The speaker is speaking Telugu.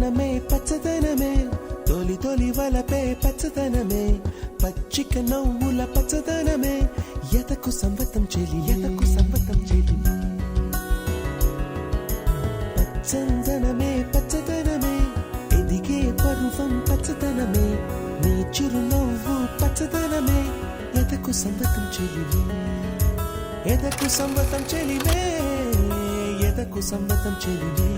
పచ్చదనమే పచ్చదనమే తొలి తొలి వలపే పచ్చదనమే పచ్చిక నవ్వుల పచ్చదనమే ఎదకు సంవతం చెలి ఎదకు సంవతం చెలి పచ్చదనమే పచ్చదనమే ఎదిగే పరువం పచ్చదనమే నీ చిరునవ్వు పచ్చదనమే ఎదకు సంవతం చెలివే ఎదకు సంవతం చెలివే ఎదకు సంవతం చెలివే